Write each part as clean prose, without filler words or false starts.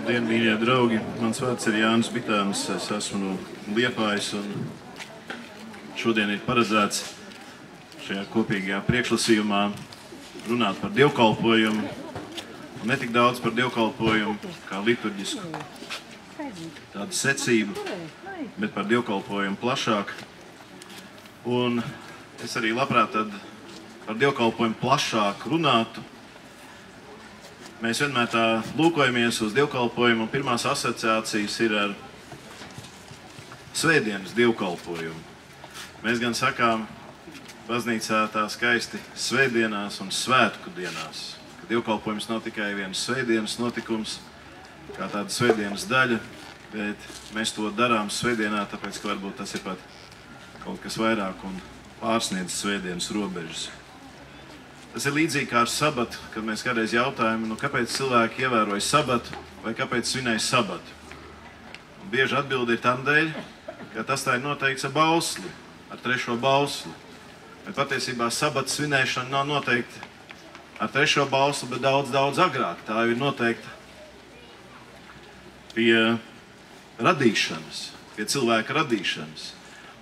Labdien, mīļie draugi! Mans vārds ir Jānis Bitānis, es esmu no Liepājas un šodien ir paredzēts šajā kopīgajā priekšlasījumā runāt par dievkalpojumu. Un ne tik daudz par dievkalpojumu kā liturģisku tādu secību, bet par dievkalpojumu plašāk. Un es arī labprāt tad par dievkalpojumu plašāk runātu. Mēs vienmēr tā lūkojamies uz dievkalpojumu, un pirmās asociācijas ir ar svētdienas dievkalpojumu. Mēs gan sakām baznīcā tā skaisti svētdienās un svētku dienās, ka dievkalpojums nav tikai viens svētdienas notikums, kā tāda svētdienas daļa, bet mēs to darām svētdienā, tāpēc, ka varbūt tas ir pat kaut kas vairāk un pārsniedz svētdienas robežas. Tas ir līdzīgi kā ar sabatu, kad mēs kādreiz jautājam, kāpēc cilvēki ievēroja sabatu vai kāpēc svinēja sabatu. Un bieži atbilde ir tam dēļ, ka tas tā ir noteikts ar bausli, ar trešo bausli. Bet patiesībā sabata svinēšana nav noteikti ar trešo bausli, bet daudz agrāk. Tā ir noteikta pie radīšanas, pie cilvēka radīšanas.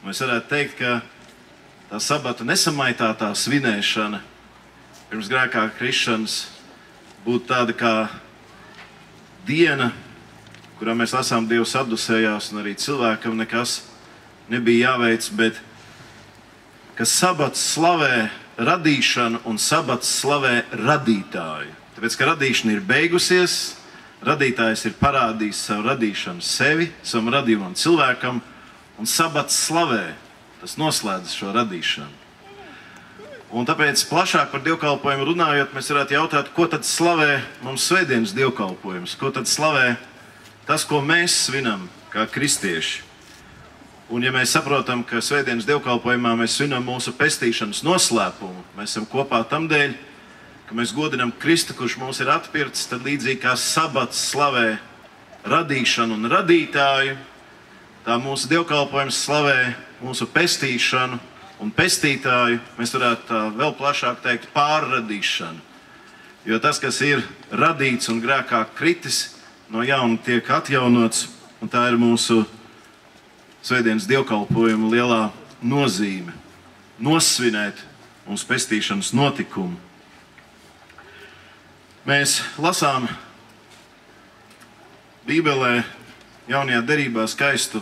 Un mēs varētu teikt, ka tā sabata nesamaitātā svinēšana pirms grēkā krišanas būtu tāda kā diena, kurā mēs lasām Dievu sadusējās, un arī cilvēkam nekas nebija jāveic, bet ka sabats slavē radīšanu un sabats slavē radītāju. Tāpēc, ka radīšana ir beigusies, radītājs ir parādījis savu radīšanu sevi, savam radījumam cilvēkam, un sabats slavē, tas noslēdz šo radīšanu. Un tāpēc plašāk par dievkalpojumu runājot, mēs varētu jautāt, ko tad slavē mums svētdienas dievkalpojums, ko tad slavē tas, ko mēs svinam kā kristieši. Un ja mēs saprotam, ka svētdienas dievkalpojumā mēs svinam mūsu pestīšanas noslēpumu, mēs esam kopā tam dēļ, ka mēs godinam Kristu, kurš mūs ir atpircis, tad līdzīgi kā sabats slavē radīšanu un radītāju, tā mūsu dievkalpojums slavē mūsu pestīšanu un pestītāju, mēs varētu tā vēl plašāk teikt pārradīšanu. Jo tas, kas ir radīts un grēkā kritis, no jauna tiek atjaunots, un tā ir mūsu svētdienas dievkalpojuma lielā nozīme – nosvinēt mūsu pestīšanas notikumu. Mēs lasām Bībelē jaunajā derībā skaistu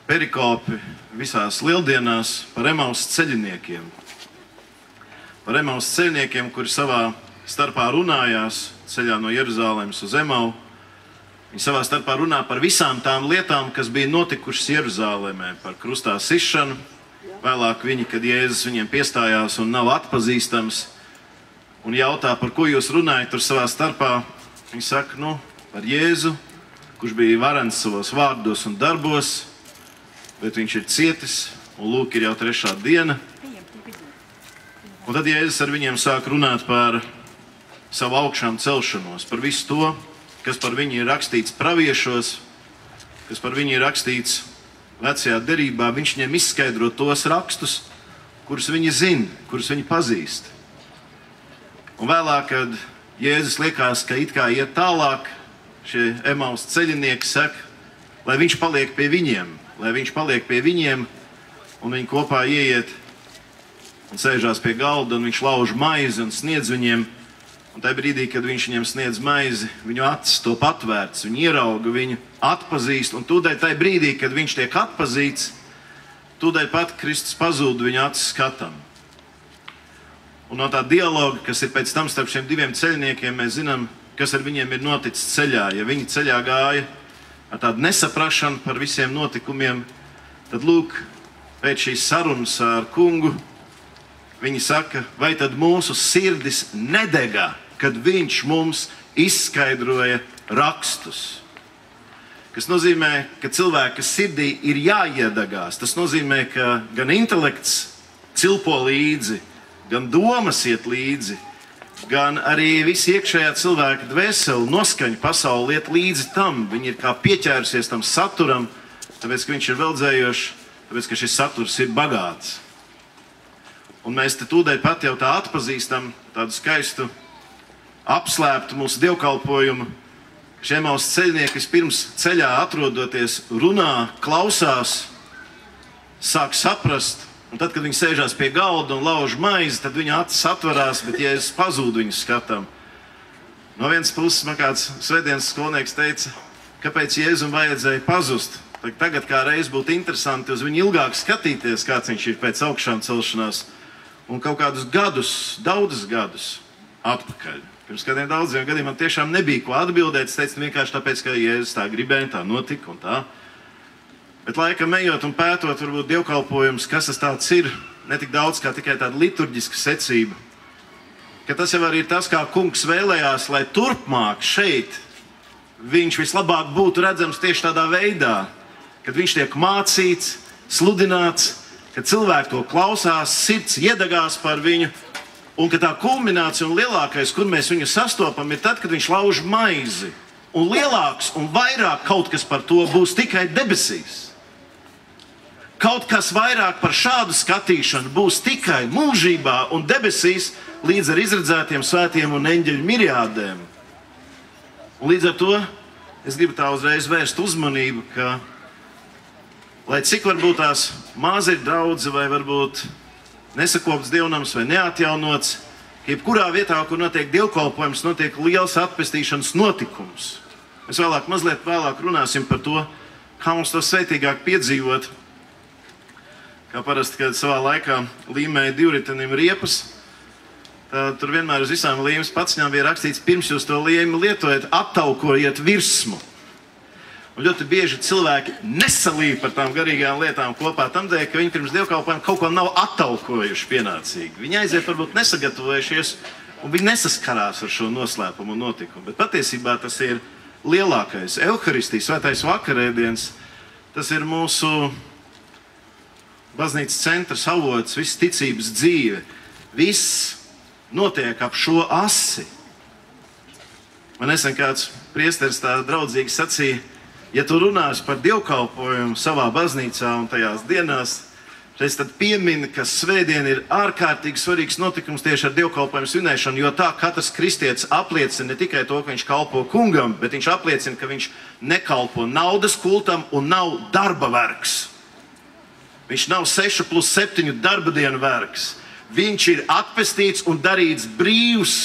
perikopi visās lieldienās par Emaus ceļiniekiem. Par Emaus ceļiniekiem, kuri savā starpā runājās ceļā no Jeruzālēmas uz Emau. Viņi savā starpā runā par visām tām lietām, kas bija notikušas Jeruzālēmē, par krustā sišanu. Vēlāk viņi, kad Jēzus viņiem piestājās un nav atpazīstams, un jautā, par ko jūs runājat tur savā starpā, viņi saka, par Jēzu, kurš bija varens savos vārdos un darbos, bet viņš ir cietis, un lūk, ir jau 3. diena. Un tad Jēzus ar viņiem sāk runāt par savu augšām celšanos, par visu to, kas par viņu ir rakstīts praviešos, kas par viņu ir rakstīts vecajā derībā. Viņš viņiem izskaidro tos rakstus, kurus viņi zina, kurus viņi pazīst. Un vēlāk, kad Jēzus liekas, ka it kā iet tālāk, šie Emaus ceļinieki saka, lai viņš paliek pie viņiem, un viņi kopā ieiet un sēžās pie galda, un viņš lauž maizi un sniedz viņiem. Un tajā brīdī, kad viņš viņiem sniedz maizi, viņu acis top atvērts, viņi ierauga, viņu atpazīst, un tūdaļ tajā brīdī, kad viņš tiek atpazīts, tūdaļ pat Kristus pazūd viņu acis skatam. Un no tā dialoga, kas ir pēc tam starp šiem diviem ceļniekiem, mēs zinām, kas ar viņiem ir noticis ceļā. Ja viņi ceļā gāja ar tādu nesaprašanu par visiem notikumiem, tad lūk, pēc šīs sarunas ar kungu, viņi saka, vai tad mūsu sirdis nedega, kad viņš mums izskaidroja rakstus. Kas nozīmē, ka cilvēka sirdī ir jāiedegās. Tas nozīmē, ka gan intelekts cilpo līdzi, gan domas iet līdzi, gan arī visi iekšējā cilvēka dvēseli noskaņa pasauli iet līdzi tam. Viņi ir kā pieķērusies tam saturam, tāpēc, ka viņš ir veldzējošs, tāpēc, ka šis saturs ir bagāts. Un mēs te tūdaļ pat jau tā atpazīstam tādu skaistu, apslēptu mūsu dievkalpojumu ka šie Emausa ceļnieki vispirms ceļā atrodoties runā, klausās, sāk saprast, un tad, kad viņi sēžās pie galda un lauž maizi, tad viņa acis atverās, bet Jēzus pazūd viņu skatām. No vienas puses man kāds svētdienas skolnieks teica, kāpēc Jēzum vajadzēja pazust. Tagad kā reiz būtu interesanti uz viņu ilgāk skatīties, kāds viņš ir pēc augšām celšanās, un kaut kādus gadus, daudzus gadus atpakaļ. Pirms kādiem daudziem gadiem man tiešām nebija ko atbildēt, es teicu vienkārši tāpēc, ka Jēzus tā gribēja, tā notika un tā. Bet laikam ejot un pētot varbūt dievkalpojums, kas tas tāds ir, ne tik daudz kā tikai tāda liturģiska secība, ka tas jau arī ir tas, kā kungs vēlējās, lai turpmāk šeit viņš vislabāk būtu redzams tieši tādā veidā, kad viņš tiek mācīts, sludināts, kad cilvēki to klausās, sirds iedegās par viņu, un ka tā kulminācija un lielākais, kur mēs viņu sastopam, ir tad, kad viņš lauž maizi. Un lielāks un vairāk kaut kas par to būs tikai debesīs. Kaut kas vairāk par šādu skatīšanu būs tikai mūžībā un debesīs līdz ar izredzētiem svētiem un eņģeļu miriādēm. Un līdz ar to es gribu tā uzreiz vērst uzmanību, ka lai cik varbūt tās maz ir draudze vai varbūt nesakopts dievnams vai neatjaunots, jebkurā vietā, kur notiek dievkalpojums, notiek liels atpestīšanas notikums. Mēs mazliet vēlāk runāsim par to, kā mums to svētīgāk piedzīvot. Kā parasti, kad savā laikā līmēja divritenim riepas, tur vienmēr uz visām līmes paciņām bija rakstīts, pirms jūs to liemi lietojat, attaukojiet virsmu. Un ļoti bieži cilvēki nesalīja par tām garīgām lietām kopā tam dēļ, ka viņi pirms dievkalpojuma kaut ko nav attaukojuši pienācīgi. Viņi aiziet varbūt nesagatavojušies, un viņi nesaskarās ar šo noslēpumu un notikumu. Bet patiesībā tas ir lielākais. Euharistija, svētais vakarēdiens, tas ir mūsu baznīcas centrs, avots, viss ticības dzīve. Viss notiek ap šo asi. Man nesen kāds priesteris tā draudzīgi sacīja, ja tu runās par dievkalpojumu savā baznīcā un tajās dienās, tad piemini, ka svētdiena ir ārkārtīgi svarīgs notikums tieši ar dievkalpojumu svinēšanu, jo tā katrs kristietis apliecina ne tikai to, ka viņš kalpo kungam, bet viņš apliecina, ka viņš nekalpo naudas kultam un nav darba vergs. Viņš nav 6+7 darba dienu vergs. Viņš ir atpestīts un darīts brīvs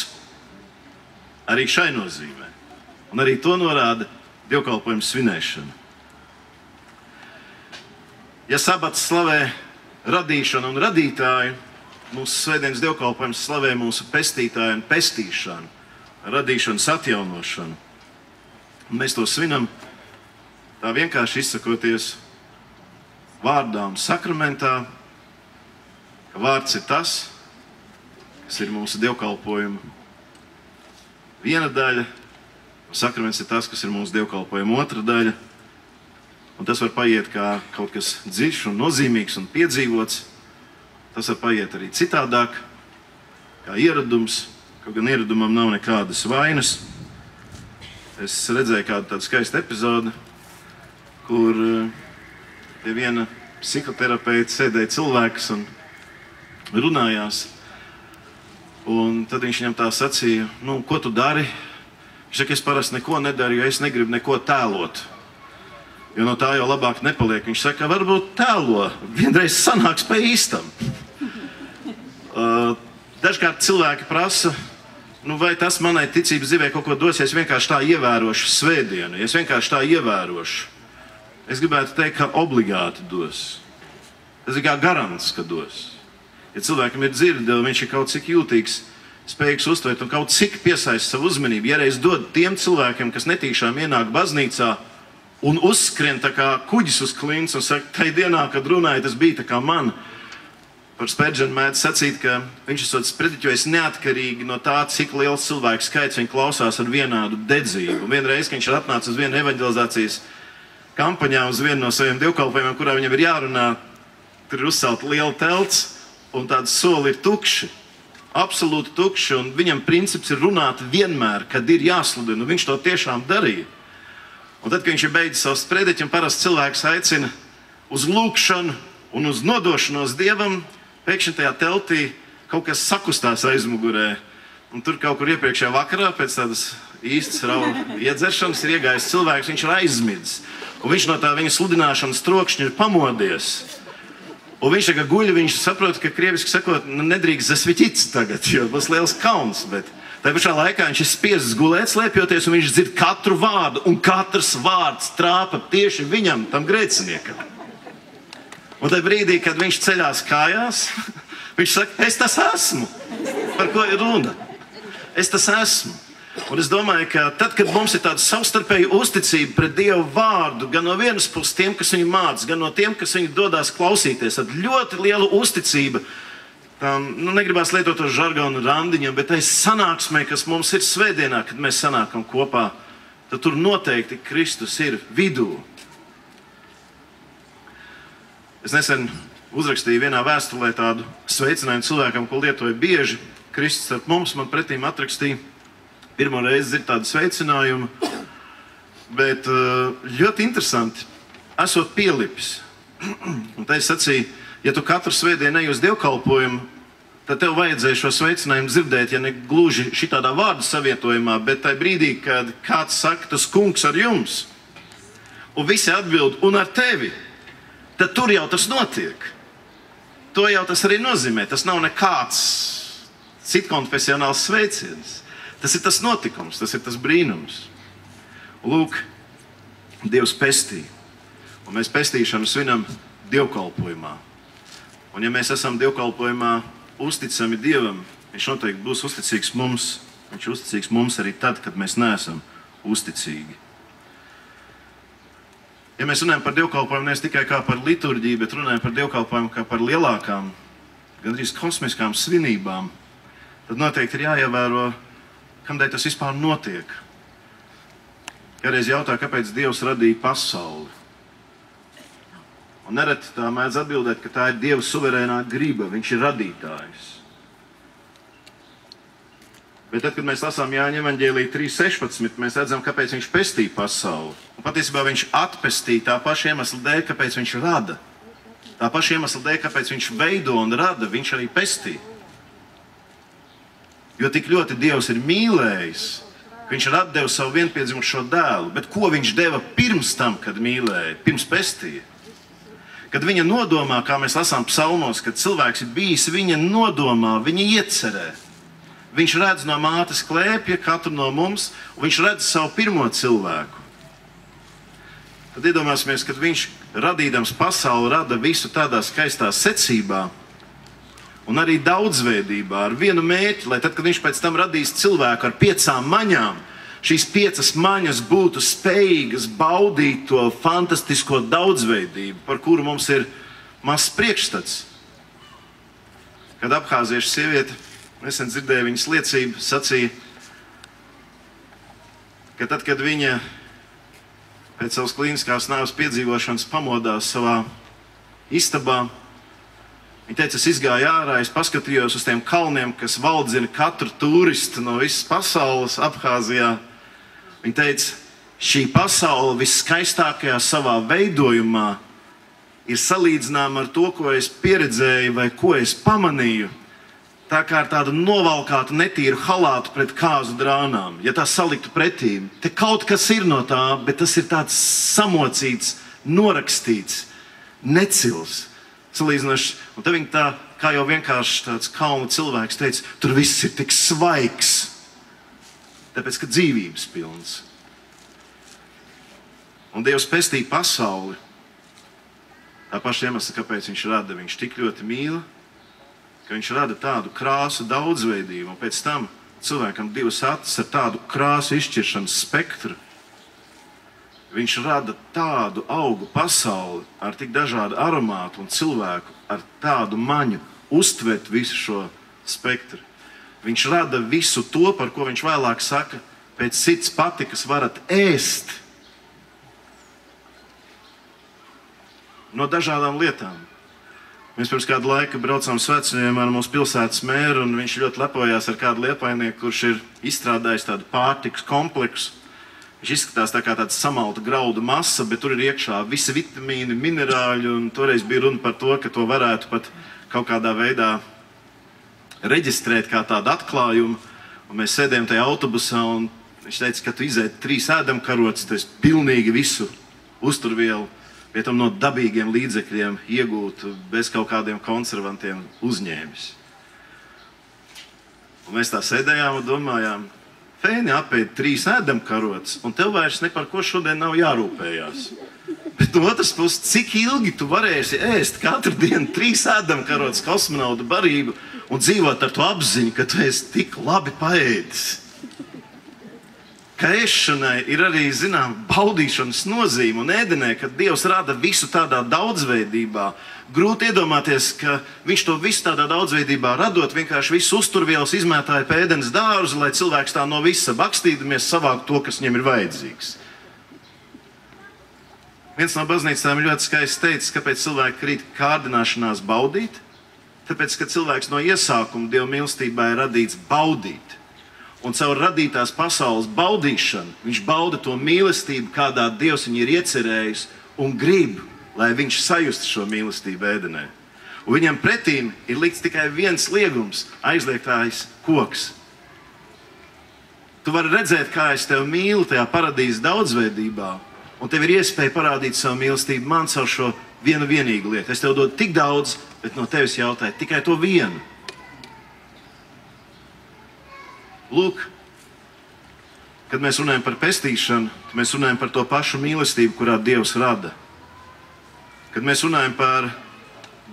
arī šai nozīmē. Un arī to norāda dievkalpojumu svinēšana. Ja sabats slavē radīšanu un radītāju, mūsu svētdienas dievkalpojums slavē mūsu pestītāju un pestīšanu, radīšanas atjaunošanu. Un mēs to svinam tā vienkārši izsakoties vārdā un sakramentā, ka vārds ir tas, kas ir mūsu dievkalpojuma viena daļa, un sakraments ir tas, kas ir mūsu dievkalpojuma otra daļa. Un tas var paiet kā kaut kas dziļš un nozīmīgs un piedzīvots. Tas var paiet arī citādāk, kā ieradums, kaut gan ieradumam nav nekādas vainas. Es redzēju kādu tādu skaistu epizodi, kur pie viena psihoterapeita sēdēja cilvēks un runājās. Un tad viņš viņam tā sacīja, ko tu dari? Viņš saka, es parasti neko nedaru, jo es negribu neko tēlot. Jo no tā jau labāk nepaliek. Viņš saka, varbūt tēlo, vienreiz sanāks pa īstam. Dažkārt cilvēki prasa, vai tas manai ticības dzīvē kaut ko dos, ja es vienkārši tā ievērošu svētdienu, ja es vienkārši tā ievērošu. Es gribētu teikt, ka obligāti dos. Tas ir kā garants, ka dos. Ja cilvēkam ir dzirde, viņš ir kaut cik jūtīgs, spējīgs uztvert un kaut cik piesaist savu uzmanību. Ja reiz dod tiem cilvēkiem, kas netīšām ienāk baznīcā un uzskrien tā kā kuģis uz klints un saka, tai dienā, kad runāja, tas bija tā kā man. Par Spērģenu mēdz sacīt, ka viņš esot sprediķojis neatkarīgi no tā, cik liels cilvēku skaits viņi klausās ar vienādu dedzību. Un vienreiz, kad viņš ir atnācis uz vienu evaņģelizācijas kampaņā, uz vienu no saviem dievkalpojumiem, kurā viņam ir jārunā, tur ir uzcelt liela telts un tāds soli ir tukši. Absolūti tukši, un viņam princips ir runāt vienmēr, kad ir jāsludina, un viņš to tiešām darīja. Un tad, kad viņš ir beidzis savu sprediķi, un parasti cilvēks aicina uz lūkšanu un uz nodošanos Dievam, pēkšņi tajā teltī kaut kas sakustās aizmugurē. Un tur kaut kur iepriekšējā vakarā, pēc tādas īstas rauga iedzeršanas, ir iegājis cilvēks, viņš ir aizmidzis. Un viņš no tā viņa sludināšanas trokšņa ir pamodies. Un viņš tagad guļ, viņš saprot, ka krieviski sakot, nedrīkst zasviķits tagad, jo būs liels kauns. Bet tā pašā laikā viņš ir spiests gulēt, slēpjoties, un viņš dzird katru vārdu, un katrs vārds trāpa tieši viņam, tam grēciniekam. Un tajā brīdī, kad viņš ceļās kājās, viņš saka, es tas esmu. Par ko ir runa? Es tas esmu. Un es domāju, ka tad, kad mums ir tāda savstarpēja uzticība pret Dievu vārdu, gan no vienas puses tiem, kas viņu māca, gan no tiem, kas viņu dodās klausīties, tad ļoti liela uzticība tam, negribās lietot to žargonu randiņam, bet tai sanāksmē, kas mums ir svētdienā, kad mēs sanākam kopā, tad tur noteikti Kristus ir vidū. Es nesen uzrakstīju vienā vēstulē tādu sveicinājumu cilvēkam, ko lietoja bieži. Kristus starp mums man pretīm atrakstīja. Pirmo reizi dzird tādu sveicinājumu, bet ļoti interesanti, esot pielipis. Un tā es sacīju, ja tu katru svētdienu ej uz dievkalpojumu, tad tev vajadzēja šo sveicinājumu dzirdēt, ja ne gluži šitādā vārdu savietojumā, bet tajā brīdī, kad kāds saka, tas kungs ar jums, un visi atbild, un ar tevi, tad tur jau tas notiek. To jau tas arī nozīmē. Tas nav nekāds citkonfesionāls sveiciens. Tas ir tas notikums, tas ir tas brīnums. Lūk, Dievs pestīja. Un mēs pestīšanu svinam dievkalpojumā. Un ja mēs esam dievkalpojumā uzticami Dievam, viņš noteikti būs uzticīgs mums. Viņš ir uzticīgs mums arī tad, kad mēs neesam uzticīgi. Ja mēs runājam par dievkalpojumu ne tikai kā par liturģiju, bet runājam par dievkalpojumu kā par lielākām, gandrīz kosmiskām svinībām, tad noteikti ir jāievēro, kādēļ tas vispār notiek. Kādreiz jautā, kāpēc Dievs radīja pasauli. Un nereti tā mēdz atbildēt, ka tā ir Dieva suverēnā griba, viņš ir radītājs. Bet tad, kad mēs lasām Jāņa evaņģēlija 3.16, mēs redzam, kāpēc viņš pestīja pasauli. Un patiesībā viņš atpestīja tā paša iemesla dēļ, kāpēc viņš rada. Tā paša iemesla dēļ, kāpēc viņš veido un rada, viņš arī pestīja. Jo tik ļoti Dievs ir mīlējis, ka viņš ir atdevis savu vienpiedzimušo dēlu. Bet ko viņš deva pirms tam, kad mīlēja, pirms pestīja? Kad viņa nodomā, kā mēs lasām psalmos, kad cilvēks ir bijis viņa nodomā, viņa iecerē. Viņš redz no mātes klēpja katru no mums, un viņš redz savu pirmo cilvēku. Tad iedomāsimies, kad viņš radīdams pasauli rada visu tādā skaistā secībā un arī daudzveidībā ar vienu mērķi, lai tad, kad viņš pēc tam radīs cilvēku ar 5 maņām, šīs 5 maņas būtu spējīgas baudīt to fantastisko daudzveidību, par kuru mums ir mazs priekšstats. Kad abhāziešu sieviete, nesen dzirdēju viņas liecību, sacīja, ka tad, kad viņa pēc savas klīniskās nāves piedzīvošanas pamodās savā istabā, viņa teica, es izgāju ārā, es paskatījos uz tiem kalniem, kas valdzina katru turistu no visas pasaules Abhāzijā. Viņa teica, šī pasaule viskaistākajā savā veidojumā ir salīdzināma ar to, ko es pieredzēju vai ko es pamanīju. Tā kā ar tādu novalkātu netīru halātu pret kāzu drānām. Ja tā saliktu pretīm, te kaut kas ir no tā, bet tas ir tāds samocīts, norakstīts, necils, salīdzinoši. Un te viņi tā, kā jau vienkārši tāds kalnu cilvēks teica, tur viss ir tik svaigs, tāpēc, ka dzīvības pilns. Un Dievs pestīja pasauli. Tā paša iemesla, kāpēc viņš rada, viņš tik ļoti mīl, ka viņš rada tādu krāsu daudzveidību, un pēc tam cilvēkam 2 acis ar tādu krāsu izšķiršanas spektru. Viņš rada tādu augu pasauli ar tik dažādu aromātu un cilvēku ar tādu maņu uztvert visu šo spektru. Viņš rada visu to, par ko viņš vēlāk saka, pēc sirds patikas varat ēst no dažādām lietām. Mēs pirms kādu laiku braucām svētceļojumā ar mūsu pilsētas mēru, un viņš ļoti lepojās ar kādu liepainieku, kurš ir izstrādājis tādu pārtikas kompleksu. Viņš izskatās tā kā tāda samalta graudu masa, bet tur ir iekšā visi vitamīni, minerāļi, un toreiz bija runa par to, ka to varētu pat kaut kādā veidā reģistrēt kā tādu atklājumu. Un mēs sēdējām tajā autobusā, un viņš teica, ka tu izēdi 3 ēdamkarotes, tu esi pilnīgi visu uzturvielu, pie tam no dabīgiem līdzekļiem iegūtu, bez kaut kādiem konservantiem uzņēmis. Un mēs tā sēdējām un domājām, Fēni apēd 3 ēdamkarotes, un tev vairs ne par ko šodien nav jārūpējās. Bet no otras puses, cik ilgi tu varēsi ēst katru dienu 3 ēdamkarotes kosmonauta barību un dzīvot ar to apziņu, ka tu esi tik labi paēdis. Ka ēšanai ir arī, baudīšanas nozīme, un ēdenē, kad Dievs rada visu tādā daudzveidībā, grūti iedomāties, ka viņš to visu tādā daudzveidībā radot, vienkārši visu uzturvielas izmētāja pa ēdenes dārzu, lai cilvēks tā no visa bakstīdamies savākt to, kas viņam ir vajadzīgs. Viens no baznīcām ļoti skaisti teicis, kāpēc cilvēki krīt kārdināšanās baudīt, tāpēc, ka cilvēks no iesākuma Dieva mīlestībā ir radīts baudīt. Un caur radītās pasaules baudīšanu viņš bauda to mīlestību, kādā Dievs viņu ir iecerējis un grib, lai viņš sajustu šo mīlestību ēdenē. Un viņam pretīm ir likts tikai viens liegums – aizliegtājs koks. Tu vari redzēt, kā es tevi mīlu tajā paradīzes daudzveidībā, un tev ir iespēja parādīt savu mīlestību man caur šo vienu vienīgu lietu. Es tev dodu tik daudz, bet no tevis jautāju tikai to vienu. Lūk, kad mēs runājam par pestīšanu, tad mēs runājam par to pašu mīlestību, kurā Dievs rada. Kad mēs runājam par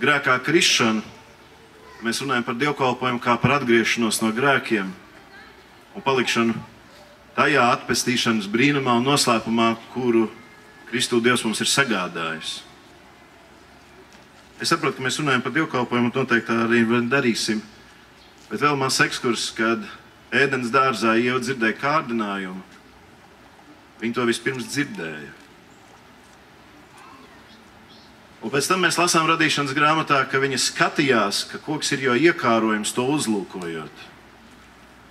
grēkā krišanu, mēs runājam par dievkalpojumu kā par atgriešanos no grēkiem un palikšanu tajā atpestīšanas brīnumā un noslēpumā, kuru Kristu Dievs mums ir sagādājis. Es saprotu, ka mēs runājam par dievkalpojumu, un noteikti tā arī darīsim, bet vēl mazs ekskurs, kad ēdenes dārzā Ieva dzirdēja kārdinājumu. Viņa to vispirms dzirdēja. Un pēc tam mēs lasām radīšanas grāmatā, ka viņa skatījās, ka koks ir jau iekārojums to uzlūkojot.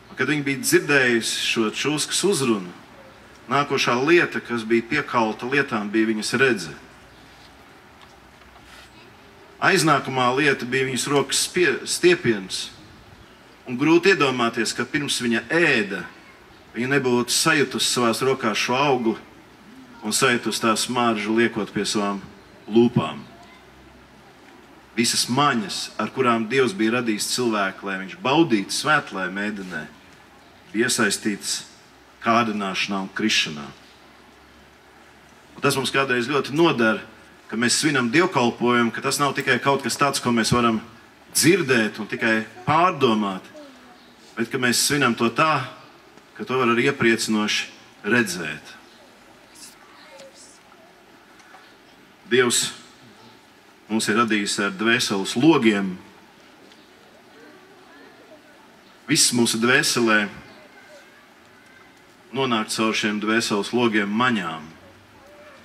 Un kad viņa bija dzirdējusi šo čūskas uzrunu, nākošā lieta, kas bija piekalta lietām, bija viņas redze. Aiznākamā lieta bija viņas rokas stiepiens. Un grūti iedomāties, ka pirms viņa ēda, viņa nebūtu sajutusi savās rokās šo augli un sajutusi tā smaržu liekot pie savām lūpām. Visas maņas, ar kurām Dievs bija radījis cilvēku, lai viņš baudītu svētlaimi ēdenē, bija iesaistīts kārdināšanā un krišanā. Un tas mums kādreiz ļoti nodara, ka mēs svinam dievkalpojumu, ka tas nav tikai kaut kas tāds, ko mēs varam dzirdēt un tikai pārdomāt, bet ka mēs svinam to tā, ka to var arī iepriecinoši redzēt. Dievs mums ir radījis ar dvēseles logiem. Viss mūsu dvēselē nonāk caur šiem dvēseles logiem maņām.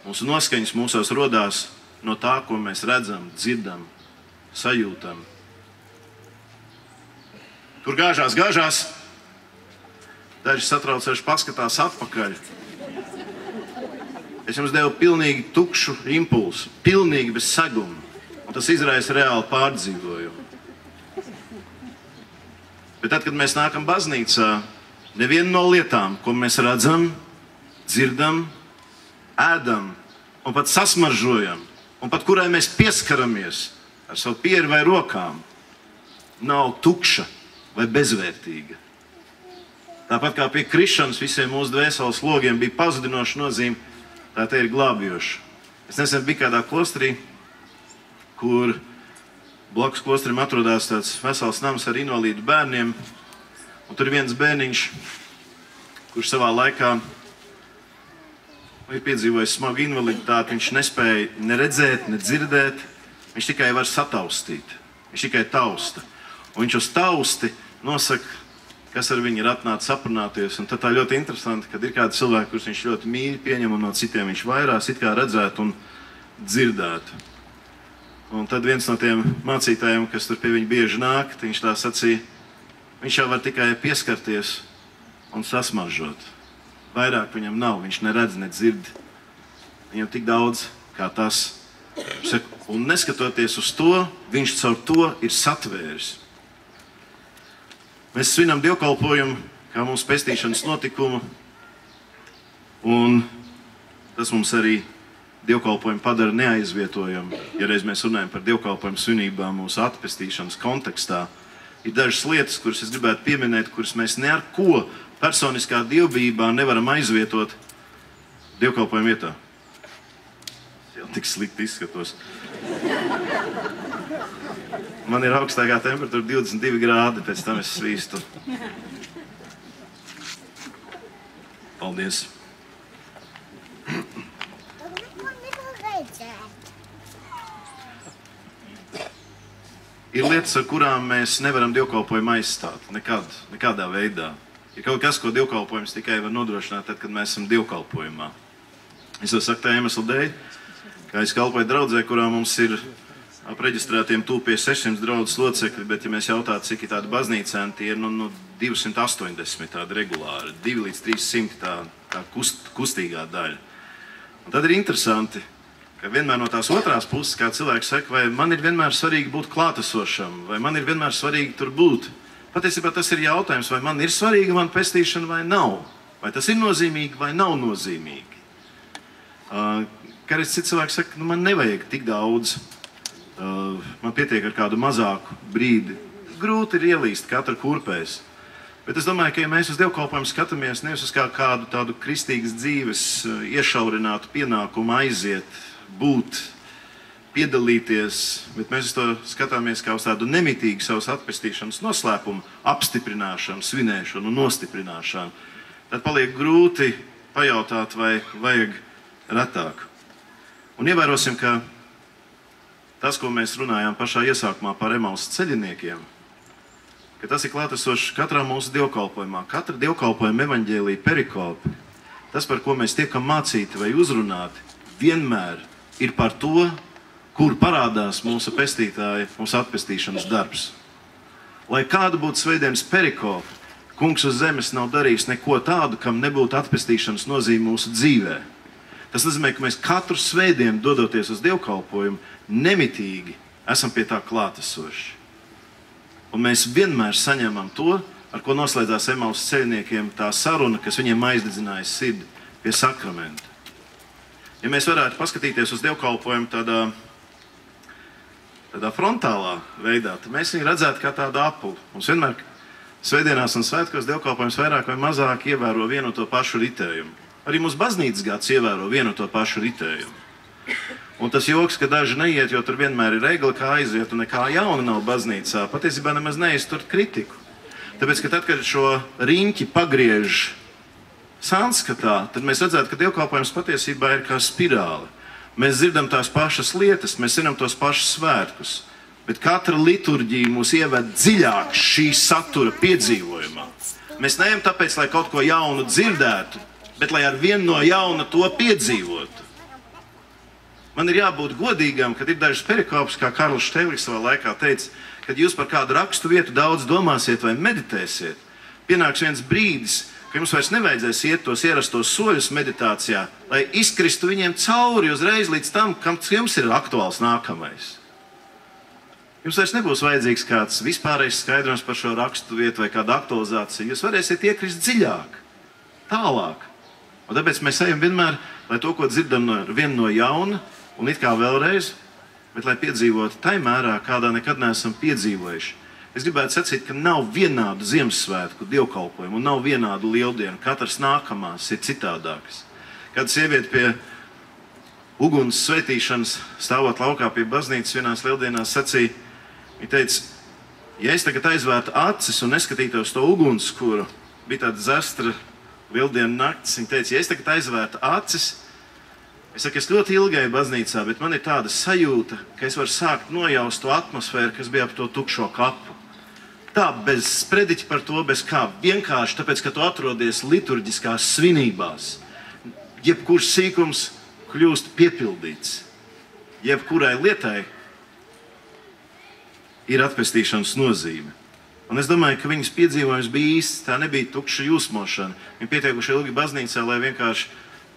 Mūsu noskaņas mūsos rodās no tā, ko mēs redzam, dzirdam, sajūtam. Tur gāžās. Daži satraucoši paskatās atpakaļ. Es jums devu pilnīgi tukšu impulsu, pilnīgi bez seguma. Un tas izraisa reāli pārdzīvojumu. Bet tad, kad mēs nākam baznīcā, neviena no lietām, ko mēs redzam, dzirdam, ēdam un pat sasmaržojam, un pat kurai mēs pieskaramies ar savu pieru vai rokām, nav tukša vai bezvērtīga. Tāpat kā pie krišanas visiem mūsu dvēseles logiem bija pazudinoša nozīme, tā te ir glābjoša. Es nesen biju kādā klosterī, kur blakus klosterim atrodas tāds vesels nams ar invalīdu bērniem, un tur ir viens bērniņš, kurš savā laikā ir piedzīvojis smagu invaliditāti. Viņš nespēja ne redzēt, ne dzirdēt, viņš tikai var sataustīt, viņš tikai tausta. Un viņš uz tausti nosaka, kas ar viņu ir atnācis aprunāties. Un tad tā ļoti interesanti, kad ir kādi cilvēki, kurus viņš ļoti mīļi pieņem, un no citiem viņš vairās it kā redzētu un dzirdētu. Un tad viens no tiem mācītājiem, kas tur pie viņa bieži nāk, viņš tā sacīja, viņš jau var tikai pieskarties un sasmaržot. Vairāk viņam nav, viņš neredz, nedzird. Viņam tik daudz kā tas. Un neskatoties uz to, viņš caur to ir satvēris. Mēs svinam dievkalpojumu kā mūsu pestīšanas notikumu, un tas mums arī dievkalpojumu padara neaizvietojamu. Ja reiz mēs runājam par dievkalpojumu svinībām mūsu atpestīšanas kontekstā, ir dažas lietas, kuras es gribētu pieminēt, kuras mēs ne ar ko personiskā dievbijībā nevaram aizvietot dievkalpojumu vietā. Es jau tik slikti izskatos. Man ir augstākā temperatūra 22 grādi, pēc tam es svīstu. Paldies! Ir lietas, ar kurām mēs nevaram dievkalpojumu aizstāt. Nekādā veidā. Ir kaut kas, ko dievkalpojums tikai var nodrošināt, tad, kad mēs esam dievkalpojumā. Es to saku tā iemesla dēļ, ka es kalpoju draudzē, kurā mums ir apreģistrētiem tuvu pie 600 draudzes locekļi, bet, ja mēs jautātu, cik ir tāda baznīcēna, tie ir 280 tādi regulāri, 2 līdz 300 tā kustīgā daļa. Un tad ir interesanti, ka vienmēr no tās otrās puses, kā cilvēks saka, vai man ir vienmēr svarīgi būt klātesošam, vai man ir vienmēr svarīgi tur būt. Patiesībā tas ir jautājums, vai man ir svarīga man pestīšana vai nav. Vai tas ir nozīmīgi vai nav nozīmīgi. Kādreiz cits cilvēks saka, man nevajag tik daudz, man pietiek ar kādu mazāku brīdi. Grūti ir ielīst katra kurpēs. Bet es domāju, ka ja mēs uz dievkalpojumu skatāmies nevis uz kādu tādu kristīgas dzīves iešaurinātu pienākumu aiziet, būt, piedalīties, bet mēs uz to skatāmies kā uz tādu nemitīgu savas atpestīšanas noslēpumu, apstiprināšanu, svinēšanu un nostiprināšanu, tad paliek grūti pajautāt, vai vajag retāk. Un ievērosim, ka tas, ko mēs runājām pašā iesākumā par Emausa ceļiniekiem, ka tas ir klātesošs katrā mūsu dievkalpojumā, katra dievkalpojuma evaņģēlija perikope, tas, par ko mēs tiekam mācīti vai uzrunāti, vienmēr ir par to, kur parādās mūsu pestītāja, mūsu atpestīšanas darbs. Lai kāda būtu svētdienas perikope, Kungs uz zemes nav darījis neko tādu, kam nebūtu atpestīšanas nozīme mūsu dzīvē. Tas nozīmē, ka mēs katru svētdienu, dodoties uz dievkalpojumu, nemitīgi esam pie tā klātesoši. Un mēs vienmēr saņemam to, ar ko noslēdzās Emausa ceļniekiem tā saruna, kas viņiem aizdedzināja sirdi pie sakramenta. Ja mēs varētu paskatīties uz dievkalpojumu tādā frontālā veidā, tad mēs viņu redzētu kā tādu apuli. Mums vienmēr svētdienās un svētkos dievkalpojums vairāk vai mazāk ievēro vienu to pašu ritējumu. Arī mūsu baznīcas gads ievēro vienu to pašu ritējumu. Un tas joks, ka daži neiet, jo tur vienmēr ir regla, kā aiziet, un nekā jauna nav baznīcā, patiesībā nemaz neizturt kritiku. Tāpēc, ka tad, kad šo riņķi pagriež sanskatā, tad mēs redzētu, ka dievkalpojums patiesībā ir kā spirāli. Mēs dzirdam tās pašas lietas, mēs zinām tos pašus svētkus, bet katra liturģija mūs ieved dziļāk šī satura piedzīvojumā. Mēs neejam tāpēc, lai kaut ko jaunu dzirdētu, bet lai ar vienu no jauna to piedzīvotu. Man ir jābūt godīgam, kad ir dažas perikopes, kā Karls Štēlis savā laikā teica, kad jūs par kādu rakstu vietu daudz domāsiet vai meditēsiet, pienāks viens brīdis, ka jums vairs nevajadzēs iet tos ierastos soļus meditācijā, lai izkristu viņiem cauri uzreiz līdz tam, kam jums ir aktuāls nākamais. Jums vairs nebūs vajadzīgs kāds vispārējs skaidrojums par šo rakstu vietu vai kāda aktualizācija. Jūs varēsiet iekrist dziļāk, tālāk. Un tāpēc mēs ejam vienmēr, lai to, ko dzirdam vienu no jauna, un it kā vēlreiz, bet lai piedzīvotu tai mērā, kādā nekad neesam piedzīvojuši. Es gribētu sacīt, ka nav vienādu Ziemassvētku dievkalpojumu un nav vienādu lieldienu. Katrs nākamās ir citādākas. Kad sieviete pie uguns svētīšanas stāvot laukā pie baznīcas vienās lieldienās sacīja, viņa teica, ja es tagad aizvērtu acis un neskatītos to ugunskura, bija tāda zestra lieldienu nakts, viņa teica, ja es tagad aizvērtu acis, es ļoti ilgēju baznīcā, bet man ir tāda sajūta, ka es varu sākt nojaust to atmosfēru, kas bija ap to tukšo kapu. Tā, bez sprediķa par to, bez kā, vienkārši tāpēc, ka tu atrodies liturģiskās svinībās. Jebkurš sīkums kļūst piepildīts. Jebkurai lietai ir atpestīšanas nozīme. Un es domāju, ka viņas piedzīvojums bija īsts, tā nebija tukša jūsmošana. Viņi pietiekuši ilgi baznīcā, lai vienkārši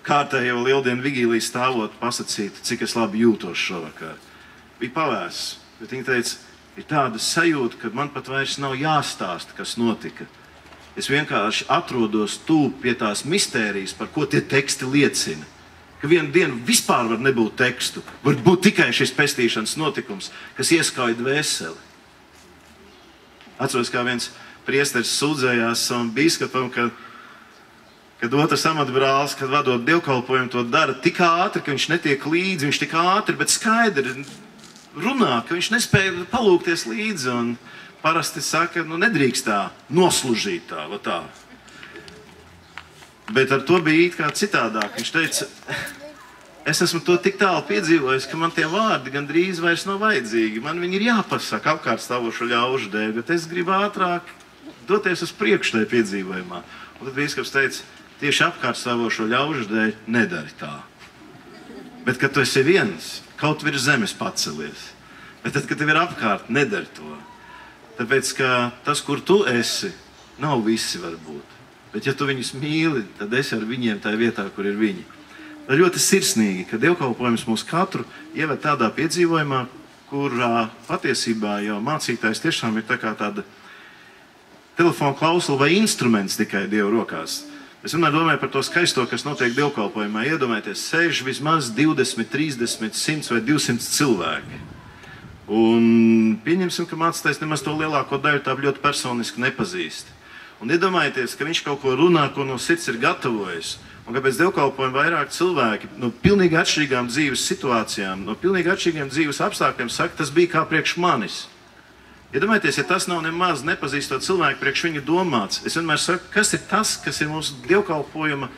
kārtējo lieldienu vigīliju stāvot pasacītu, cik es labi jūtos šovakar. Bija pavēsts, bet viņi teica, ir tāda sajūta, ka man pat vairs nav jāstāsta, kas notika. Es vienkārši atrodos tuvu pie tās mistērijas, par ko tie teksti liecina. Ka vienu dienu vispār var nebūt tekstu, var būt tikai šis pestīšanas notikums, kas ieskauj dvēseli. Atceros, kā viens priesteris sūdzējās savam bīskapam, kad otrs amatbrālis, kad vadot dievkalpojumu, to dara tik ātri, ka viņš netiek līdzi, viņš tik ātri, bet skaidri runā, ka viņš nespēja palūkties līdzi. Un parasti saka, nedrīkst tā noslužīt tā. Bet ar to bija it kā citādāk. Viņš teica, es esmu to tik tālu piedzīvojis, ka man tie vārdi gandrīz vairs nav vajadzīgi. Man viņi ir jāpasaka apkārt stāvošo ļaužu dēļ, bet es gribu ātrāk doties uz priekšu tajā piedzīvojumā. Un tad bīskaps teica, tieši apkārt stāvošo ļaužu dēļ nedari tā. Bet, kad tu esi viens, kaut virs zemes pacelies. Bet tad, kad tev ir apkārt, nedari to. Tāpēc, ka tas, kur tu esi, nav visi varbūt. Bet, ja tu viņus mīli, tad esi ar viņiem tajā vietā, kur ir viņi. Tā ļoti sirsnīgi, ka dievkalpojums mūs katru ieved tādā piedzīvojumā, kurā patiesībā jau mācītājs tiešām ir tā kā tāda telefona klausula vai instruments tikai Dieva rokās. Es vienmēr domāju par to skaisto, kas notiek dievkalpojumā. Iedomājieties, sēž vismaz 20, 30, 100 vai 200 cilvēki. Un pieņemsim, ka mācītājs nemaz to lielāko daļu tā ļoti personiski nepazīst. Un iedomājieties, ka viņš kaut ko runā, ko no sirds ir gatavojis. Un kāpēc dievkalpojumi vairāk cilvēki no pilnīgi atšķirīgām dzīves situācijām, no pilnīgi atšķirīgiem dzīves apstākļiem saka, tas bija kā priekš manis. Iedomājieties, ja tas nav nemaz nepazīstot cilvēku priekš viņa domāts. Es vienmēr saku, kas ir tas, kas ir mūsu dievkalpojuma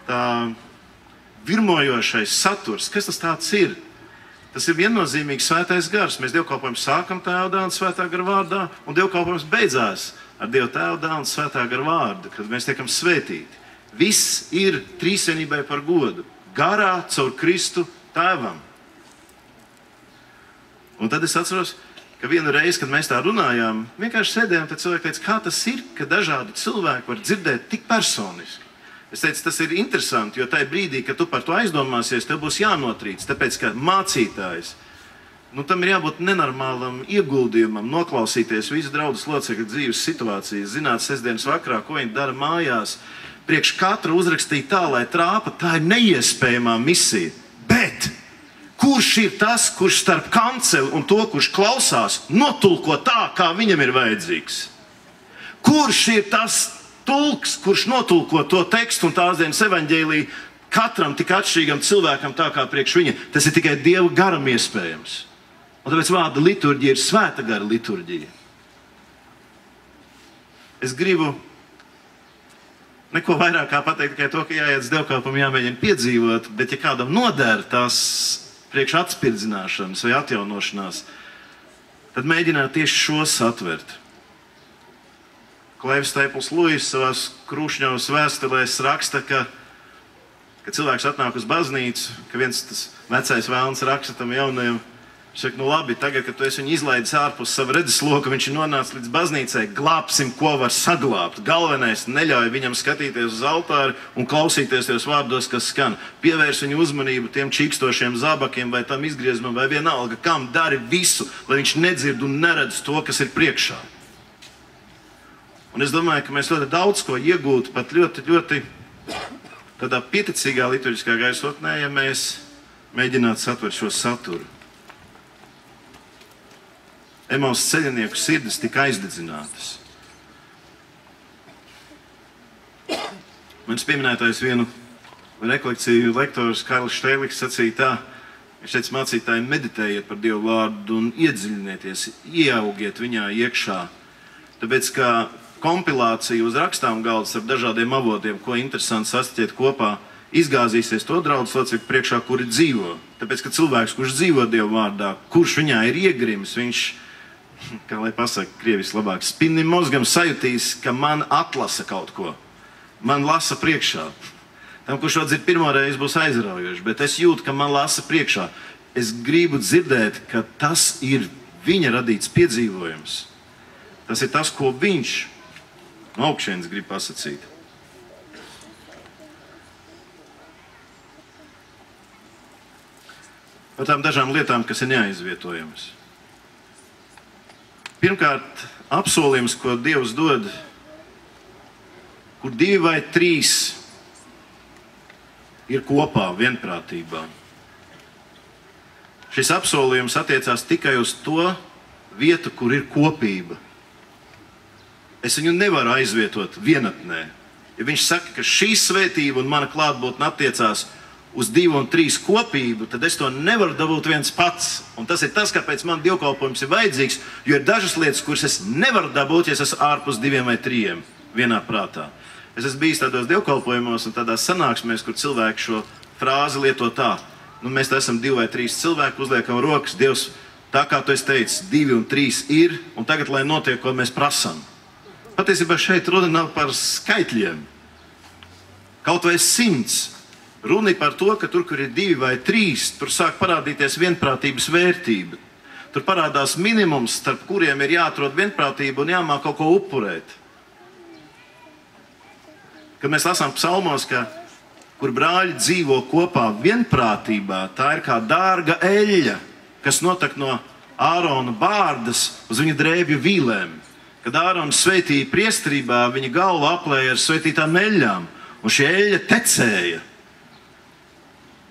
tā virmojošais saturs, kas tas tāds ir? Tas ir viennozīmīgi svētais gars. Mēs dievkalpojumu sākam Tēva, Dēla un Svētā gara vārdā, un dievkalpojums beidzās ar Dieva Tēva, Dēla un Svētā gara vārdu, kad mēs tiekam svētīti. Viss ir trīsvienībai par godu, garā caur Kristu Tēvam. Un tad es atceros, ka vienu reizi, kad mēs tā runājām, vienkārši sēdējām, tad cilvēki teica, kā tas ir, ka dažādi cilvēki var dzirdēt tik personiski. Es teicu, tas ir interesanti, jo tajā brīdī, kad tu par to aizdomāsies, tev būs jānotrīc, tāpēc, ka mācītājs, tam ir jābūt nenormālam ieguldījumam, noklausīties visu draudzes locekļu dzīves situācijas, zināt sestdienas vakarā, ko viņi dara mājās, priekš katru uzrakstīt tā, lai trāpa, tā ir neiespējamā misija. Bet kurš ir tas, kurš starp kanceli un to, kurš klausās, notulko tā, kā viņam ir vajadzīgs? Kurš ir tas tulks, kurš notulko to tekstu un tās dienas evaņģēliju katram tik atšķirīgam cilvēkam tā kā priekš viņa? Tas ir tikai Dieva garam iespējams. Un tāpēc vārda liturģija ir svēta gara liturģija. Es gribu neko vairāk kā pateikt, tikai to, ka jāiet uz dievkalpojumu, jāmēģina piedzīvot, bet ja kādam nodēra tās priekš atspirdzināšanas vai atjaunošanās, tad mēģināt tieši šo satvert. Klaivs Staples Lewis savās Krūšņavas vēstulēs raksta, ka cilvēks atnāk uz baznīcu, ka viens tas vecais vēlns raksta tam jaunajam, viņš saka, labi, tagad, kad tu esi viņu izlaidis ārpus sava redzesloka, viņš ir nonācis līdz baznīcai, glābsim, ko var saglābt. Galvenais, neļauj viņam skatīties uz altāri un klausīties tajos vārdos, kas skan. Pievērs viņu uzmanību tiem čīkstošiem zabakiem vai tam izgriezumam vai vienalga, kam dari visu, lai viņš nedzird un neredz to, kas ir priekšā. Un es domāju, ka mēs ļoti daudz ko iegūtu, pat ļoti, ļoti tādā pieticīgā liturģiskā gaisotnē, ja mēs mēģinātu satvert šo saturu. Emaus ceļinieku sirdis tika aizdedzinātas. Mans pieminētājs vienu rekolekciju lektors Karls Štēliks sacīja tā, viņš teica, mācītāji, meditējiet par Dievu vārdu un iedziļinieties, ieaugiet viņā iekšā. Tāpēc, ka kompilācija uz rakstām galdas ar dažādiem avotiem, ko interesanti sastiet kopā, izgāzīsies to draudzes locekļu priekšā, kuri dzīvo. Tāpēc, ka cilvēks, kurš dzīvo Dieva vārdā, kurš viņā ir iegrimis, viņš, kā lai pasaka krievis labāk, spinnim mozgam sajutīs, ka man atlasa kaut ko. Man lasa priekšā. Tam, kurš to dzird pirmo reizi, būs aizraujoši, bet es jūtu, ka man lasa priekšā. Es gribu dzirdēt, ka tas ir viņa radīts piedzīvojums. Tas ir tas, ko viņš no augšienes grib pasakīt. Par tām dažām lietām, kas ir neaizvietojamas. Pirmkārt, apsolījums, ko Dievs dod kur 2 vai 3 ir kopā, vienprātībā. Šis apsolījums attiecās tikai uz to vietu, kur ir kopība. Es viņu nevaru aizvietot vienatnē. Ja viņš saka, ka šī svētība un mana klātbūtne attiecās uz 2 un 3 kopību, tad es to nevaru dabūt viens pats. Un tas ir tas, kāpēc man dievkalpojums ir vajadzīgs, jo ir dažas lietas, kuras es nevaru dabūt, ja es esmu ārpus 2 vai 3 vienā prātā. Es esmu bijis tādos dievkalpojumos un tādās sanāksmēs, kur cilvēki šo frāzi lieto tā. Mēs esam 2 vai 3 cilvēki, uzliekam rokas, Dievs, tā kā tu esi teicis, 2 un 3 ir, un tagad, lai notiek, ko mēs prasam. Patiesībā šeit runa nav par skaitļiem. Kaut vai 100. Runa ir par to, ka tur, kur ir 2 vai 3, tur sāk parādīties vienprātības vērtība. Tur parādās minimums, starp kuriem ir jāatrod vienprātība un jāmāk kaut ko upurēt. Kad mēs lasām psalmos, kur brāļi dzīvo kopā vienprātībā, tā ir kā dārga eļļa, kas notek no Ārona bārdas uz viņa drēbju vīlēm. Kad Ārons sveitīja priesterībā, viņa galvu aplēja ar sveitītām eļļām, un šī eļļa tecēja.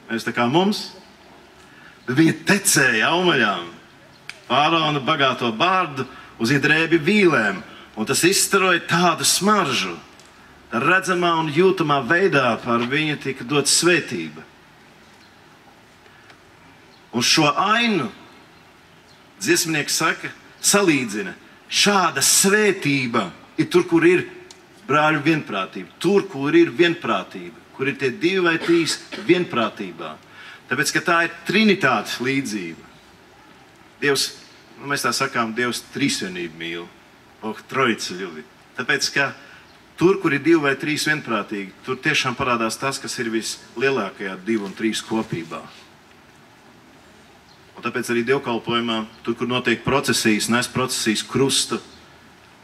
Mēs tā kā mums, bet viņa tecēja aumaļām. Ārona bagāto bārdu uz viņa drēbju vīlēm, un tas izstaroja tādu smaržu. Redzamā un jūtamā veidā par viņu tika dot svētība. Un šo ainu dziesmnieks saka, salīdzina. Šāda svētība ir tur, kur ir brāļu vienprātība. Tur, kur ir vienprātība. Kur ir tie 2 vai 3 vienprātībā. Tāpēc, ka tā ir trinitātes līdzība. Dievs, mēs tā sakām, Dievs trīsvienību mīl. Trojica ļuvi. Tāpēc, ka tur, kur ir 2 vai 3 vienprātīgi, tur tiešām parādās tas, kas ir vislielākajā 2 un 3 kopībā. Un tāpēc arī dievkalpojumā, tur, kur notiek procesijas, nes procesijas krustu,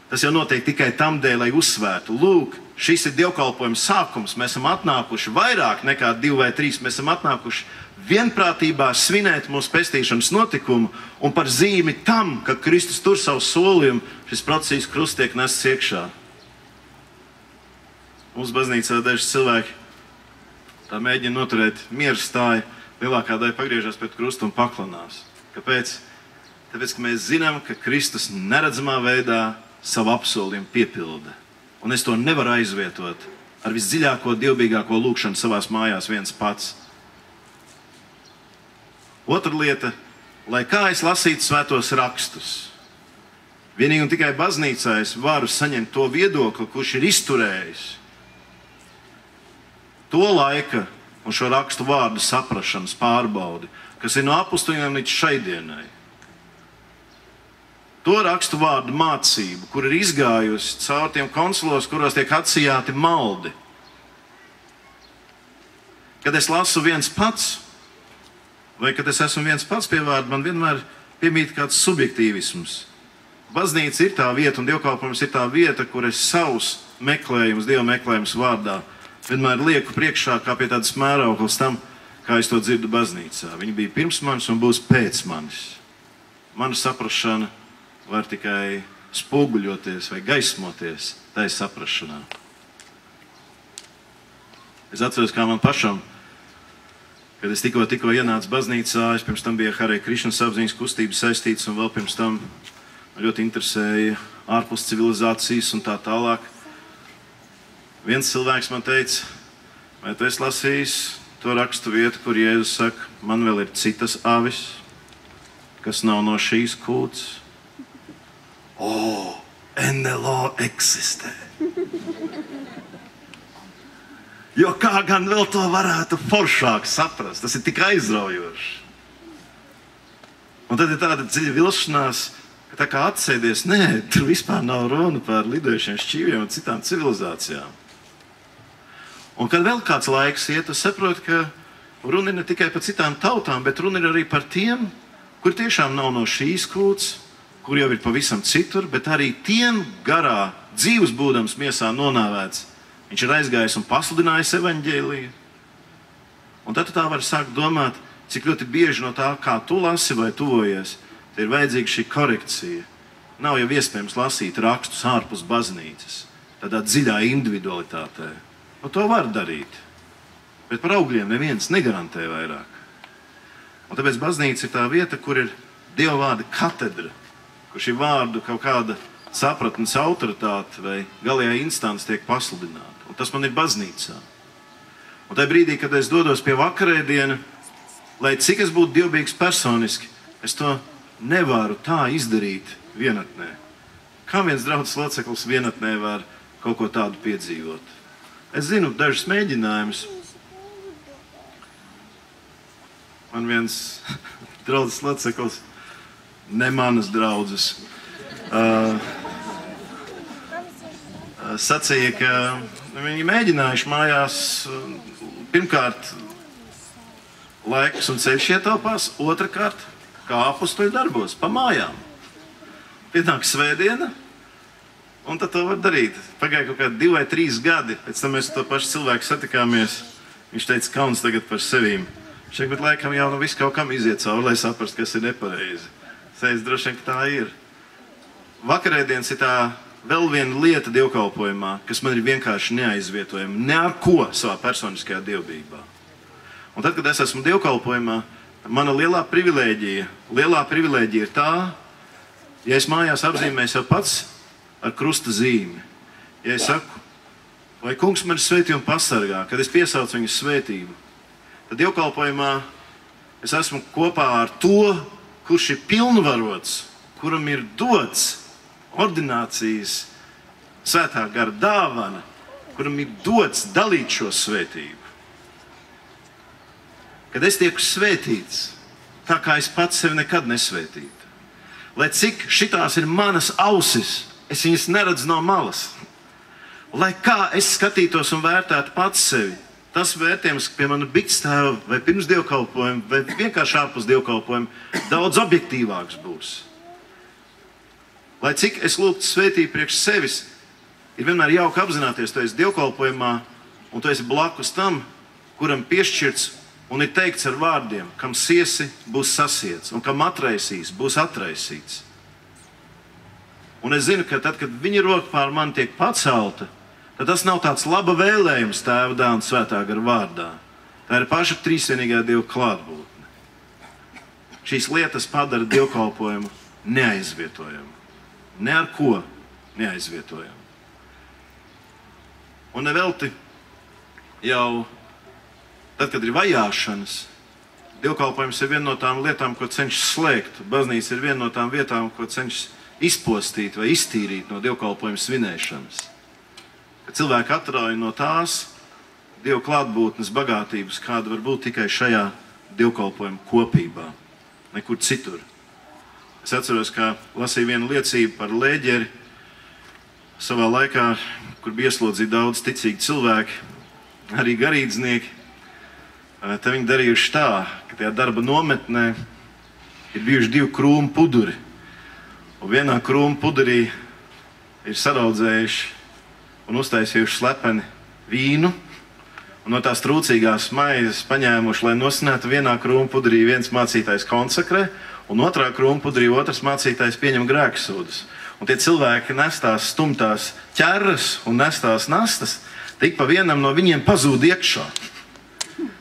tas jau notiek tikai tam dēļ, lai uzsvērtu. Lūk, šis ir dievkalpojuma sākums. Mēs esam atnākuši vairāk nekā 2 vai 3. Mēs esam atnākuši vienprātībā svinēt mūsu pestīšanas notikumu un par zīmi tam, ka Kristus tur savu solījumu, šis procesijas krusts tiek nests iekšā. Mums baznīcā daži cilvēki tā mēģina noturēt mieru stāju. Lielākā daļa pagriežas pret krustu un paklanās. Kāpēc? Tāpēc, ka mēs zinām, ka Kristus neredzamā veidā savu apsolījumu piepilda. Un es to nevaru aizvietot ar visdziļāko, dievbijīgāko lūgšanu savās mājās viens pats. Otra lieta, lai kā es lasītu svētos rakstus, vienīgi un tikai baznīcā es varu saņemt to viedokli, kurš ir izturējis to laika un šo rakstu vārdu saprašanas pārbaudi, kas ir no apustuļiem līdz šai dienai. To rakstu vārdu mācību, kur ir izgājusi caur tiem koncilos, kuros tiek atsijāti maldi. Kad es lasu viens pats, vai kad es esmu viens pats pie vārda, man vienmēr piemīt kāds subjektīvisms. Baznīca ir tā vieta un dievkalpojums ir tā vieta, kur es savus meklējumus, Dieva meklējumus vārdā vienmēr lieku priekšā kā pie tādas mērauklas tam, kā es to dzirdu baznīcā. Viņi bija pirms manis un būs pēc manis. Mana saprašana var tikai spoguļoties vai gaismoties tai saprašanā. Es atceros, kā man pašam, kad es tikko ienācu baznīcā, es pirms tam biju Hare Krišnas apziņas kustības saistīts un vēl pirms tam ļoti interesēja ārpus civilizācijas un tā tālāk. Viens cilvēks man teica, vai tu esi lasījis to rakstu vietu, kur Jēzus saka, man vēl ir citas avis, kas nav no šīs kūts. NLO eksistē. Jo kā gan vēl to varētu foršāk saprast? Tas ir tik aizraujoši. Un tad ir tāda dziļa vilšanās, ka tā kā atsēdies, nē, tur vispār nav runa par lidojušiem šķīviem un citām civilizācijām. Un kad vēl kāds laiks iet, es saprotu, ka runa ir ne tikai par citām tautām, bet runa ir arī par tiem, kur tiešām nav no šīs kūts, kur jau ir pavisam citur, bet arī tiem garā dzīvs būdams miesā nonāvēts. Viņš ir aizgājis un pasludinājis evaņģēliju. Un tad tu tā vari sākt domāt, cik ļoti bieži no tā, kā tu lasi vai tuvojies, te ir vajadzīga šī korekcija. Nav jau iespējams lasīt rakstus ārpus baznīcas. tādā dziļā individualitātē. Un to var darīt. Bet par augļiem neviens negarantē vairāk. Un tāpēc baznīca ir tā vieta, kur ir Dieva vārda katedra, kur šī vārdu kaut kāda sapratnes autoritāte vai galējā instance tiek pasludināta. Un tas man ir baznīcā. Un tajā brīdī, kad es dodos pie vakarēdiena, lai cik es būtu dievbijīgs personiski, es to nevaru tā izdarīt vienatnē. Kā viens draudzes loceklis vienatnē var kaut ko tādu piedzīvot? Es zinu dažus mēģinājumus. Man viens draudzes loceklis, ne manas draudzes, sacīja, ka viņi mēģinājuši mājās pirmkārt laikus un ceļš ietaupās, otrkārt kā apustuļu darbos, pa mājām. Pienāk svētdiena, un tad to var darīt. Pagāja kaut kādi 2 vai 3 gadi, pēc tam mēs to pašu cilvēku satikāmies. Viņš teica, kauns tagad par sevīm. Viņš teica, bet laikam jau viss kaut kam iziet cauri, lai saprast, kas ir nepareizi. Es droši vien, ka tā ir. Vakarēdienas ir tā vēl viena lieta dievkalpojumā, kas man ir vienkārši neaizvietojama, ne ar ko savā personiskajā dievbijībā. Un tad, kad es esmu dievkalpojumā, mana lielā privilēģija ir tā, ja es mājās apzīmēju sev pats ar krusta zīmi. Ja es saku, lai kungs mani svētī un pasargā, kad es piesaucu viņu svētību, tad dievkalpojumā es esmu kopā ar to, kurš ir pilnvarots, kuram ir dots ordinācijas svētā gara dāvana, kuram ir dots dalīt šo svētību. Kad es tieku svētīts, tā kā es pats sevi nekad nesvētītu. Lai cik šitās ir manas ausis, es viņas neredzu no malas. Lai kā es skatītos un vērtētu pats sevi, tas vērtējums pie mana bikstēva vai pirms dievkalpojuma vai vienkārši ārpus dievkalpojuma daudz objektīvāks būs. Lai cik es lūgtu svētību priekš sevis, ir vienmēr jauki apzināties, tu esi dievkalpojumā un tu esi blakus tam, kuram piešķirts un ir teikts ar vārdiem, kam siesi būs sasiets un kam atraisīs būs atraisīts. Un es zinu, ka tad, kad viņa roka pār mani tiek pacelta, tad tas nav tāds laba vēlējums Tēva, Dēla un Svētā gara vārdā. Tā ir paša trīsvienīgā Dieva klātbūtne. Šīs lietas padara dievkalpojumu neaizvietojamu. Ne ar ko neaizvietojamu. Un nevelti jau tad, kad ir vajāšanas, dievkalpojums ir viena no tām lietām, ko cenšas slēgt. Baznīca ir viena no tām vietām, ko cenšas izpostīt vai iztīrīt no dievkalpojuma svinēšanas. Kad cilvēki atrauj no tās Dieva klātbūtnes bagātības, kāda var būt tikai šajā dievkalpojuma kopībā, nekur citur. Es atceros, kā lasīju vienu liecību par lēģeri savā laikā, kur bija ieslodzīti daudz ticīgi cilvēki, arī garīdznieki. Te viņi darījuši tā, ka tajā darba nometnē ir bijuši 2 krūmu puduri. Un vienā krūmu puderī ir saraudzējuši un uztaisījuši slepeni vīnu, un no tās trūcīgās maizes paņēmuši, lai nosinātu vienā krūmu puderī viens mācītājs konsekrē, un otrā krūmu puderī otrs mācītājs pieņem grēksūdus. Un tie cilvēki nes tās stumtās ķerras un nes tās nastas, tik pa vienam no viņiem pazūd iekšā.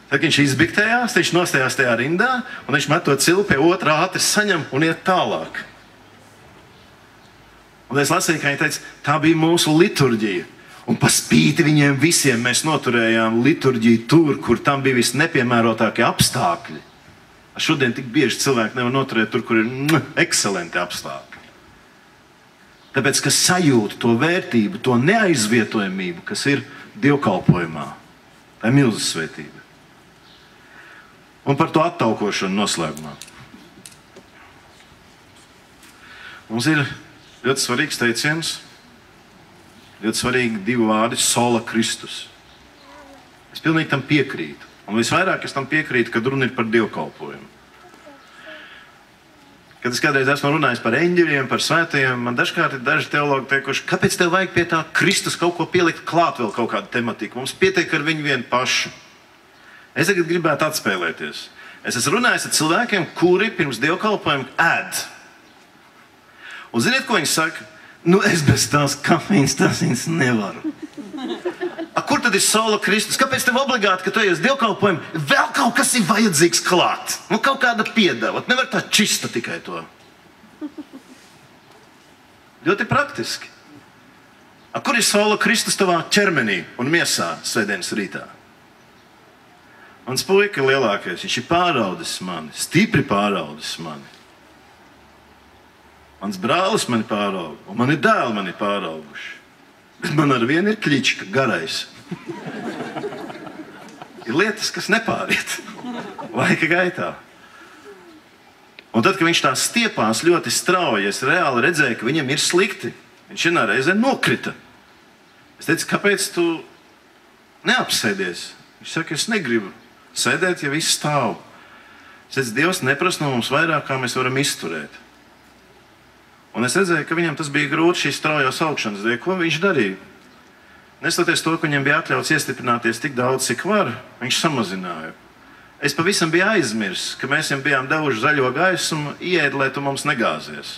Tad viņš izbiktējās, viņš nostājās tajā rindā, un viņš met to cilu pie otrā ātri saņem un iet tālāk. Un es lasīju, ka viņi teica, tā bija mūsu liturģija. Un pa spīti viņiem visiem mēs noturējām liturģiju tur, kur tam bija visnepiemērotākie apstākļi. Šodien tik bieži cilvēki nevar noturēt tur, kur ir ekscelenti apstākļi. Tāpēc, ka sajūt to vērtību, to neaizvietojamību, kas ir dievkalpojumā. Tā ir milzīga svētība. Un par to attaukošanu noslēgumā. Mums ir ļoti svarīgs teiciens, ļoti svarīgi 2 vārdi, sola Kristus. Es pilnīgi tam piekrītu. Un visvairāk es tam piekrītu, kad runa ir par dievkalpojumu. Kad es kādreiz esmu runājis par eņģeļiem, par svētajiem, man dažkārt ir daži teologi teikuši, kāpēc tev vajag pie tā Kristus kaut ko pielikt klāt vēl kaut kādu tematiku? Mums pietiek ar viņu vienu pašu. Es tagad gribētu atspēlēties. Es esmu runājis ar cilvēkiem, kuri pirms dievkalpojuma ēd. Un ziniet, ko viņi saka? Nu, es bez tās kafīnas tasiņas nevaru. Kur tad ir sola Kristus? Kāpēc tev obligāti, ka tu ej uz dievkalpojumu, vēl kaut kas ir vajadzīgs klāt? Nu, kaut kāda piedeva. Nevar tā čista tikai to. Ļoti praktiski. Kur ir sola Kristus tavā ķermenī un miesā svētdienas rītā? Mans puika ir lielākais. Viņš ir pāraudis mani, stipri pāraudis mani. Mans brālis mani pārauga, un mani dēli mani pārauguši. Bet man ar vienu ir kļička, garais. Ir lietas, kas nepāriet laika gaitā. Un tad, kad viņš tā stiepās ļoti strauji, es reāli redzēju, ka viņam ir slikti. Viņš vienā reizē nokrita. Es teicu, kāpēc tu neapsēdies? Viņš saka, es negribu sēdēt, ja viss stāv. Es teicu, Dievs neprasa no mums vairāk, kā mēs varam izturēt. Un es redzēju, ka viņam tas bija grūti šīs straujās augšanas dēļ. Ko viņš darīja? Neskatoties to, ka viņam bija atļauts iestiprināties tik daudz, cik var, viņš samazināja. Es pavisam biju aizmirsis, ka mēs viņam bijām devuši zaļo gaismu, ieēd, lai tu mums negāzies.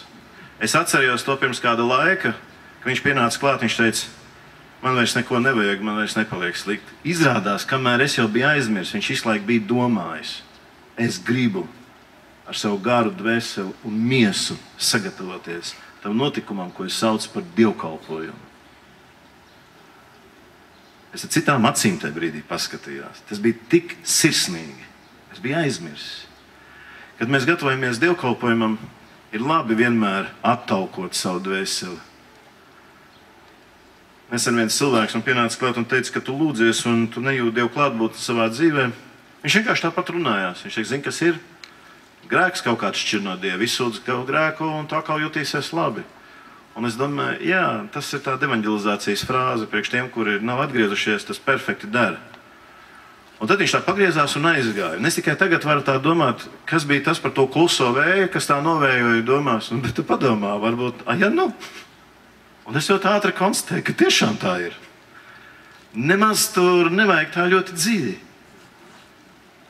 Es atcerējos to pirms kāda laika, kad viņš pienāca klāt, viņš teica, man vairs neko nevajag, man vairs nepaliek slikti. Izrādās, kamēr es jau biju aizmirsis, viņš visu laiku bija domājis. Es gribu ar savu garu, dvēseli un miesu sagatavoties tam notikumam, ko es saucu par dievkalpojumu. Es ar citām acīm tajā brīdī paskatījās. Tas bija tik sirsnīgi. Es biju aizmirsis. Kad mēs gatavojamies dievkalpojumam, ir labi vienmēr attaukot savu dvēseli. Nesen viens cilvēks man pienāca klāt un teica, ka tu lūdzies un tu nejūti Dievu klātbūtni savā dzīvē. Viņš vienkārši tāpat runājās. Viņš teica, zini, kas ir? Grēks kaut kāds šķir no Dieva, izsūdz tev grēku un tā kā jutīsies labi. Un es domāju, jā, tas ir tāda evanģelizācijas frāze priekš tiem, kuri nav atgriezušies, tas perfekti dara. Un tad viņš tā pagriezās un aizgāja. Un es tikai tagad varu tā domāt, kas bija tas par to kluso vēju, kas tā novējoja domās. Bet tu padomā, varbūt, ja nu. Un es jau tā ātri konstatēju, ka tiešām tā ir. Nemaz tur nevajag tā ļoti dziļi.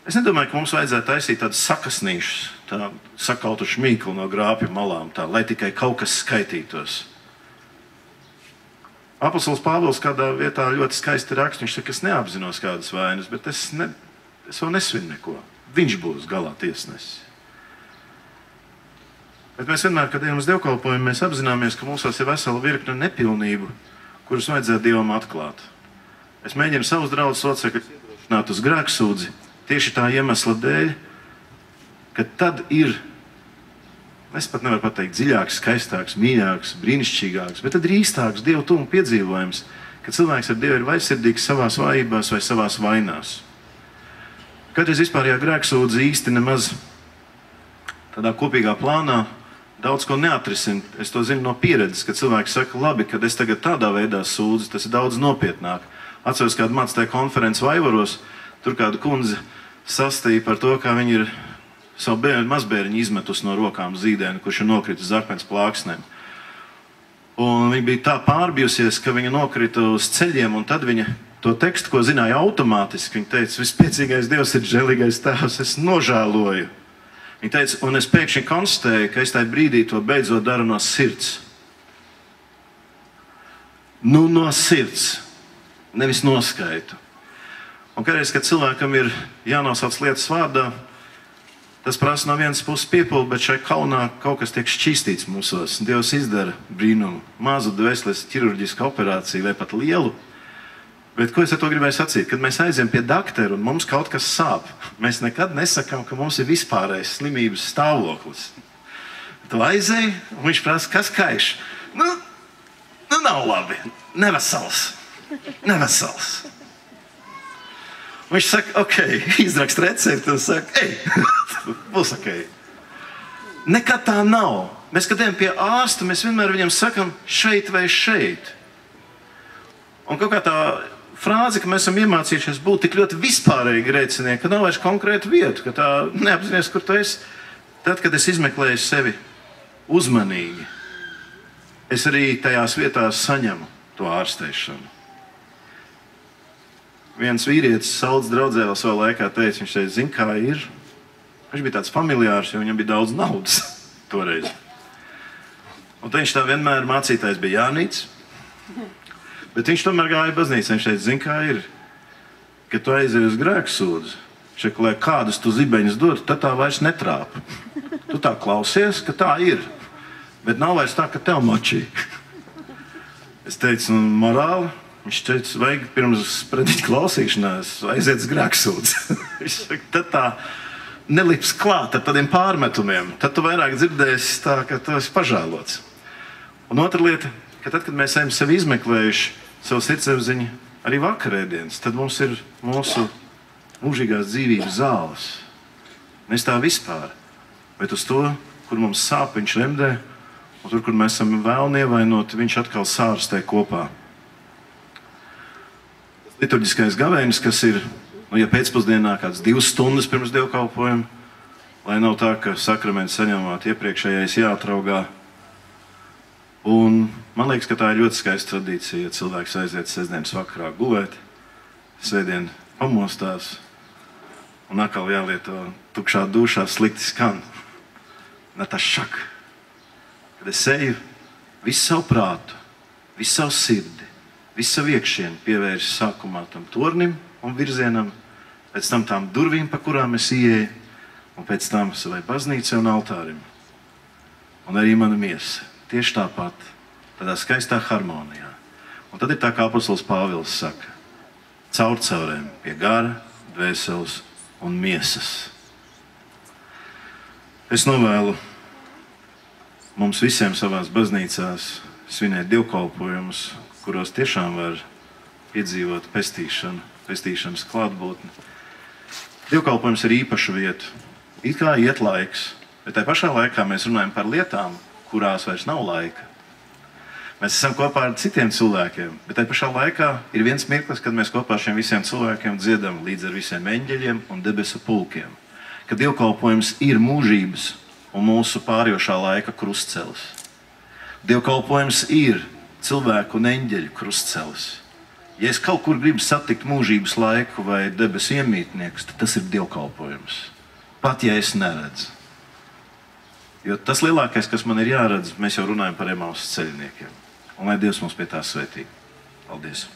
Es nedomāju, ka mums vajadzētu taisīt tādas sakasnīšas, tā sakautu šmīklu no grāpju malām, tā, lai tikai kaut kas skaitītos. Apostols Pāvils kādā vietā ļoti skaisti raksta, viņš saka, es neapzinos kādas vainas, bet es vēl nesvinu neko. Viņš būs galā tiesnesis. Bet mēs vienmēr, kad ejam uz dievkalpojumu, mēs apzināmies, ka mūsos ir vesela virkne nepilnību, kuras vajadzētu Dievam atklāt. Es mēģinu savus draugus locekļus iedrošināt uz grēksūdzi. Tieši tā iemesla dēļ, ka tad ir, es pat nevaru pateikt, dziļāks, skaistāks, mīļāks, brīnišķīgāks, bet tad ir īstāks Dieva tuvuma piedzīvojums, ka cilvēks ar Dievu ir vaisirdīgs savās vājībās vai savās vainās. Kādreiz vispārējā grēksūdze īsti nemaz tādā kopīgā plānā daudz ko neatrisina. Es to zinu no pieredzes, kad cilvēki saka, labi, kad es tagad tādā veidā sūdzu, tas ir daudz nopietnāk. Atceros kādu mācītāju konferenci Vaivaros, tur kāda kundze sastīja par to, kā viņi ir savu mazbērniņu izmetus no rokām zīdēni, kurš ir nokritis uz akmens plāksnēm. Un viņa bija tā pārbijusies, ka viņa nokrita uz ceļiem, un tad viņa to tekstu, ko zināja automātiski, viņa teica, vispēcīgais Dievs ir žēlīgais tēvs, es nožēloju. Viņa teica, un es pēkšņi konstatēju, ka es tajā brīdī to beidzot daru no sirds. Nu, no sirds, nevis noskaitu. Un kādreiz, kad cilvēkam ir jānosauc lietas vārdā, tas prasa no vienas puses piepildu, bet šai kaunā kaut kas tiek šķīstīts mūsos. Dievs izdara brīnumu, mazu dvēseles ķirurģisku operāciju vai pat lielu. Bet ko es ar to gribēju sacīt? Kad mēs aizējam pie daktera un mums kaut kas sāp, mēs nekad nesakām, ka mums ir vispārējais slimības stāvoklis. Tu aizēji, un viņš prasa, kas kaiš? Nu, nav labi, nevesels. Viņš saka, ok, izrakst recepti un saka, ej, būs ok. Nekad tā nav. Mēs, kad ejam pie ārsta, mēs vienmēr viņam sakam šeit vai šeit. Un kaut kā tā frāze, ka mēs esam iemācījušies būt tik ļoti vispārīgi grēcinieki, ka nav vairs konkrētu vietu, ka tā neapzinies, kur tu esi. Tad, kad es izmeklēju sevi uzmanīgi, es arī tajās vietās saņemu to ārstēšanu. Viens vīrietis sauc draudzē vēl savā laikā teica, viņš teica, zin, kā ir. Viņš bija tāds familiārs, jo viņam bija daudz naudas toreiz. Un viņš tā vienmēr mācītājs bija Jānis. Bet viņš tomēr gāja baznīcā. Viņš teica, zini, kā ir, kad tu aizej uz grēksūdzi, šeit, lai kādus tu zibeņus dod, tad tā vairs netrāpa. Tu tā klausies, ka tā ir. Bet nav vairs tā, ka tev mačī. Es teicu, morāli. Viņš teica, vajag pirms prediķa klausīšanās aiziet uz grēksūdzi. Viņš saka, tad tā nelips klāt ar tādiem pārmetumiem. Tad tu vairāk dzirdēsi tā, ka tu esi pažēlots. Un otra lieta, ka tad, kad mēs esam sevi izmeklējuši, savu sirdsapziņu, arī vakarēdienas, tad mums ir mūsu mūžīgās dzīvības zāles. Nes tā vispār, bet uz to, kur mums sāp, viņš remdē, un tur, kur mēs esam vēlni ievainoti, viņš atkal sārstē kopā. Liturģiskais gavēnis, kas ir, ja pēcpusdienā kāds 2 stundas pirms dievkalpojuma, lai nav tā, ka sakramentu saņemot iepriekšējais jāatraugā. Un man liekas, ka tā ir ļoti skaista tradīcija, ja cilvēks aiziet sestdienas vakarā gulēt, svētdien pamostās, un atkal jālieto tukšā dušā slikti skan. Natašak, kad es eju visu savu prātu, visu savu sirdi, visu savu iekšienu pievērsi sākumā tam tornim un virzienam, pēc tam tām durvīm, pa kurām es ieeju, un pēc tam savai baznīcai un altārim. Un arī mana miesa. Tieši tāpat, tādā skaistā harmonijā. Un tad ir tā, kā apostols Pāvils saka, caur caurēm pie gara, dvēseles un miesas. Es novēlu mums visiem savās baznīcās svinēt dievkalpojumus, kuros tiešām var piedzīvot pestīšanas klātbūtni. Dievkalpojums ir īpaša vieta. It kā iet laiks, bet tajā pašā laikā mēs runājam par lietām, kurās vairs nav laika. Mēs esam kopā ar citiem cilvēkiem, bet tajā pašā laikā ir viens mirklis, kad mēs kopā ar šiem visiem cilvēkiem dziedam līdz ar visiem eņģeļiem un debesu pulkiem. Kad dievkalpojums ir mūžības un mūsu pārjošā laika krustcelis. Dievkalpojums ir cilvēku un eņģeļu krustcelis. Ja es kaut kur gribu satikt mūžības laiku vai debesu iemītniekus, tad tas ir dievkalpojums. Pat ja es neredzu. Jo tas lielākais, kas man ir jāredz, mēs jau runājam par Emaus ceļniekiem. Un lai Dievs mums pie tā svētī. Paldies!